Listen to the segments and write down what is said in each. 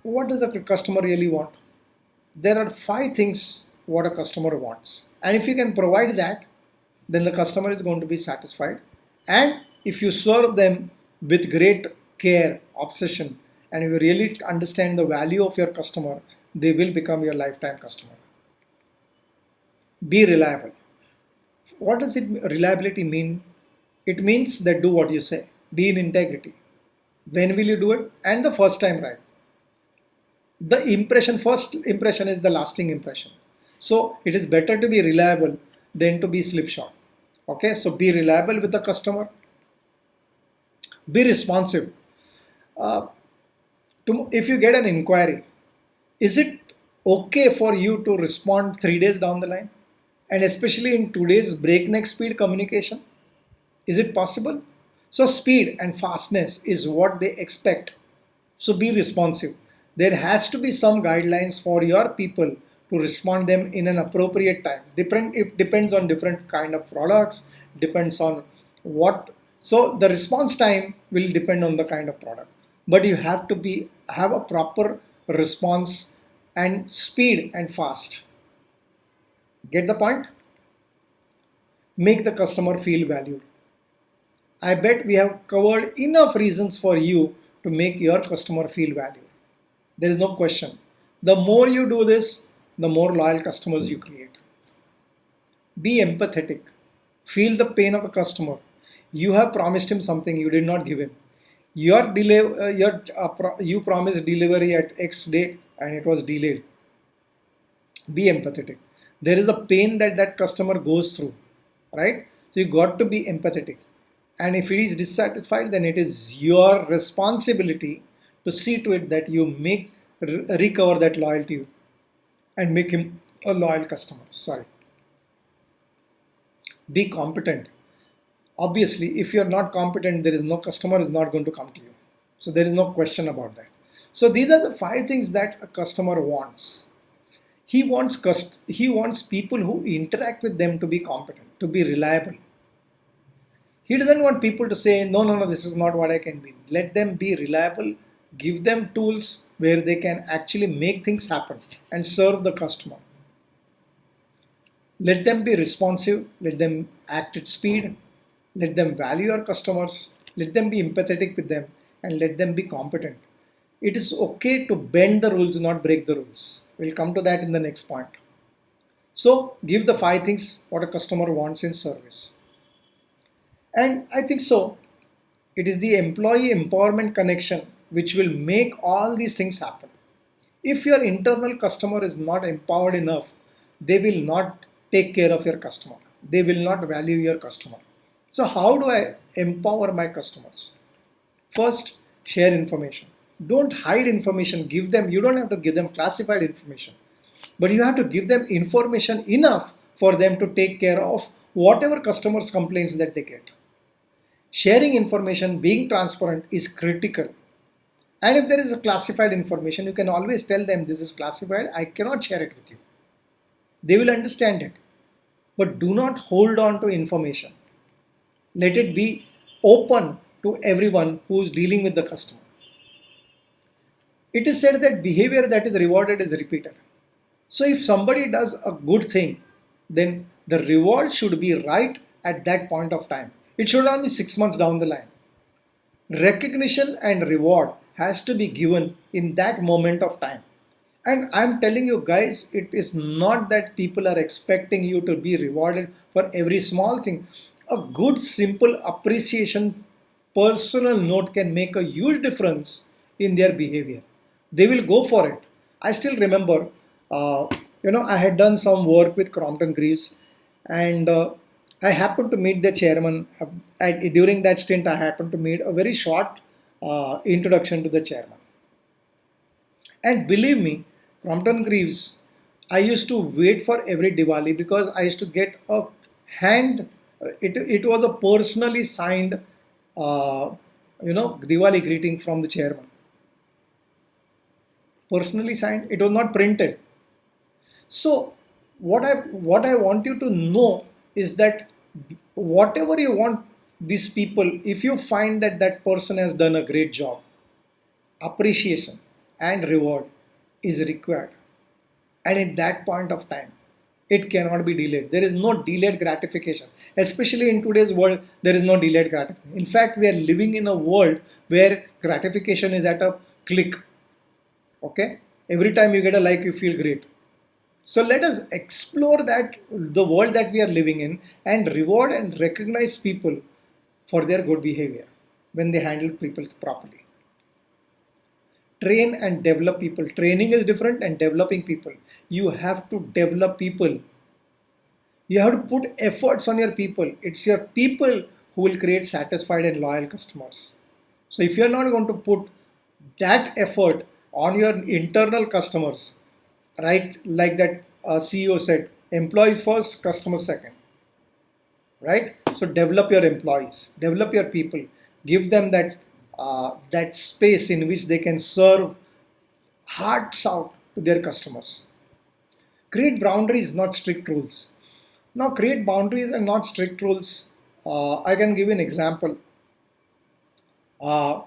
what does a customer really want? There are five things what a customer wants. And if you can provide that, then the customer is going to be satisfied. And if you serve them with great care, obsession, and you really understand the value of your customer, they will become your lifetime customer. Be reliable. What does it reliability mean? It means that do what you say. Be in integrity. When will you do it? And the first time right. The impression, first impression is the lasting impression. So it is better to be reliable than to be slipshod. Okay, so be reliable with the customer. Be responsive. Uh, if you get an inquiry, is it okay for you to respond 3 days down the line? And especially in today's breakneck speed communication, is it possible? So speed and fastness is what they expect. So be responsive. There has to be some guidelines for your people to respond them in an appropriate time. It depends on different kind of products, depends on what. So the response time will depend on the kind of product. But you have to have a proper response and speed and fast. Get the point? Make the customer feel valued. I bet we have covered enough reasons for you to make your customer feel valued. There is no question. The more you do this, the more loyal customers you create. Be empathetic. Feel the pain of a customer. You have promised him something you did not give him. You promised delivery at X date and it was delayed. Be empathetic. There is a pain that that customer goes through, right? So you got to be empathetic. And if he is dissatisfied, then it is your responsibility to see to it that you recover that loyalty and make him a loyal customer. Sorry. Be competent. Obviously, if you're not competent, there is no customer is not going to come to you. So there is no question about that. So these are the five things that a customer wants. He wants people who interact with them to be competent, to be reliable. He doesn't want people to say, no, no, no, this is not what I can be. Let them be reliable, give them tools where they can actually make things happen and serve the customer. Let them be responsive, let them act at speed, let them value our customers, let them be empathetic with them, and let them be competent. It is okay to bend the rules, not break the rules. We'll come to that in the next point. So, give the five things what a customer wants in service. And I think so, it is the employee empowerment connection which will make all these things happen. If your internal customer is not empowered enough, they will not take care of your customer. They will not value your customer. So, how do I empower my customers? First, share information. Don't hide information, give them, you don't have to give them classified information, but you have to give them information enough for them to take care of whatever customers' complaints that they get. Sharing information, being transparent is critical. And if there is a classified information, you can always tell them this is classified, I cannot share it with you. They will understand it. But do not hold on to information. Let it be open to everyone who is dealing with the customer. It is said that behavior that is rewarded is repeated. So if somebody does a good thing, then the reward should be right at that point of time. It should not be 6 months down the line. Recognition and reward has to be given in that moment of time. And I'm telling you guys, it is not that people are expecting you to be rewarded for every small thing. A good, simple appreciation, personal note can make a huge difference in their behavior. They will go for it. I still remember, I had done some work with Crompton Greaves, and I happened to meet the chairman. During that stint, I happened to meet a very short introduction to the chairman. And believe me, Crompton Greaves, I used to wait for every Diwali because I used to get a hand. It was a personally signed, Diwali greeting from the chairman. Personally signed. It was not printed. So what I want you to know is that whatever you want these people, if you find that that person has done a great job, appreciation. and reward is required. And at that point of time, it cannot be delayed. There is no delayed gratification. Especially in today's world, there is no delayed gratification. In fact, we are living in a world where gratification is at a click. Okay? Every time you get a like, you feel great. So let us explore that the world that we are living in and reward and recognize people for their good behavior when they handle people properly. Train and develop people. Training is different and developing people. You have to develop people. You have to put efforts on your people. It's your people who will create satisfied and loyal customers. So if you're not going to put that effort on your internal customers, right, like that CEO said, employees first, customers second, right? So develop your employees, develop your people, give them that space in which they can serve hearts out to their customers. Create boundaries, not strict rules. Now, create boundaries and not strict rules. I can give you an example. Uh,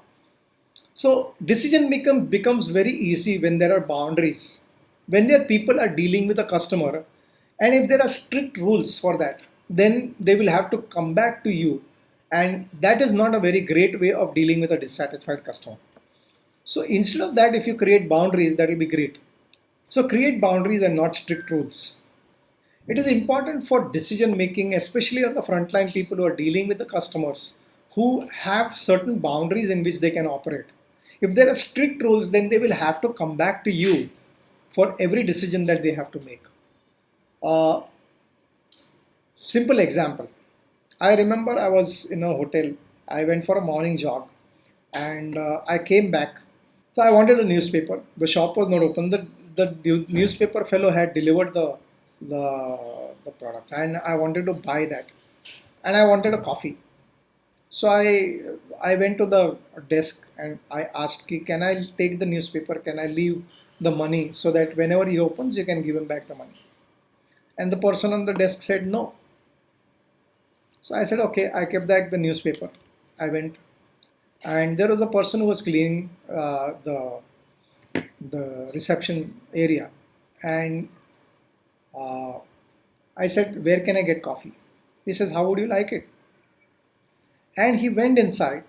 so, decision becomes very easy when there are boundaries. When their people are dealing with a customer, and if there are strict rules for that, then they will have to come back to you, and that is not a very great way of dealing with a dissatisfied customer. So, instead of that, if you create boundaries, that will be great. So, create boundaries and not strict rules. It is important for decision making, especially on the frontline people who are dealing with the customers who have certain boundaries in which they can operate. If there are strict rules, then they will have to come back to you for every decision that they have to make. Uh, Simple example. I remember I was in a hotel. I went for a morning jog and I came back. So I wanted a newspaper. The shop was not open. The newspaper fellow had delivered the, the products and I wanted to buy that. And I wanted a coffee. So I went to the desk and I asked, can I take the newspaper? Can I leave the money so that whenever he opens, you can give him back the money? And the person on the desk said no. So I said, okay, I kept back the newspaper. I went, and there was a person who was cleaning the reception area, and uh, I said, where can I get coffee? He says, how would you like it? And he went inside,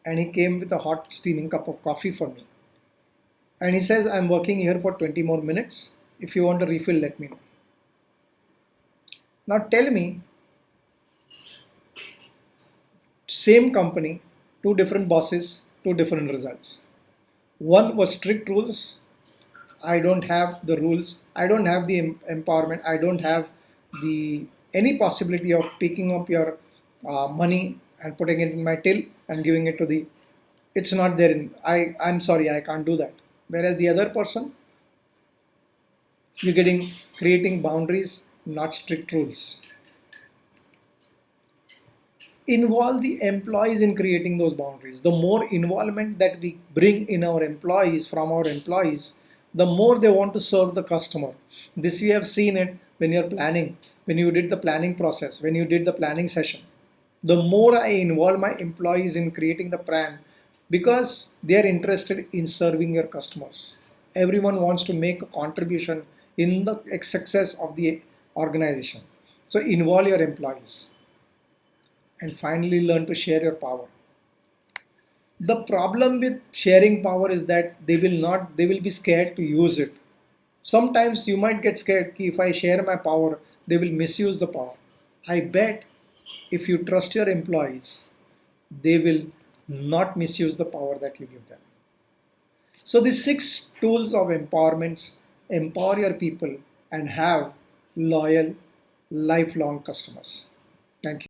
and he came with a hot steaming cup of coffee for me. And he says, I'm working here for 20 more minutes. If you want a refill, let me know. Now tell me, same company, two different bosses, two different results. One was strict rules. I don't have the rules. I don't have the empowerment. I don't have the any possibility of picking up your money and putting it in my till and giving it to the. It's not there. I'm sorry. I can't do that. Whereas the other person, you're getting creating boundaries, not strict rules. Involve the employees in creating those boundaries. The more involvement that we bring in our employees from our employees, the more they want to serve the customer. This we have seen it when you're planning, when you did the planning process, when you did the planning session. The more I involve my employees in creating the plan, because they are interested in serving your customers. Everyone wants to make a contribution in the success of the organization. So involve your employees. And finally, learn to share your power. The problem with sharing power is that they will be scared to use it. Sometimes you might get scared कि if I share my power, they will misuse the power. I bet if you trust your employees, they will not misuse the power that you give them. So these 6 tools of empowerments empower your people and have loyal, lifelong customers. Thank you.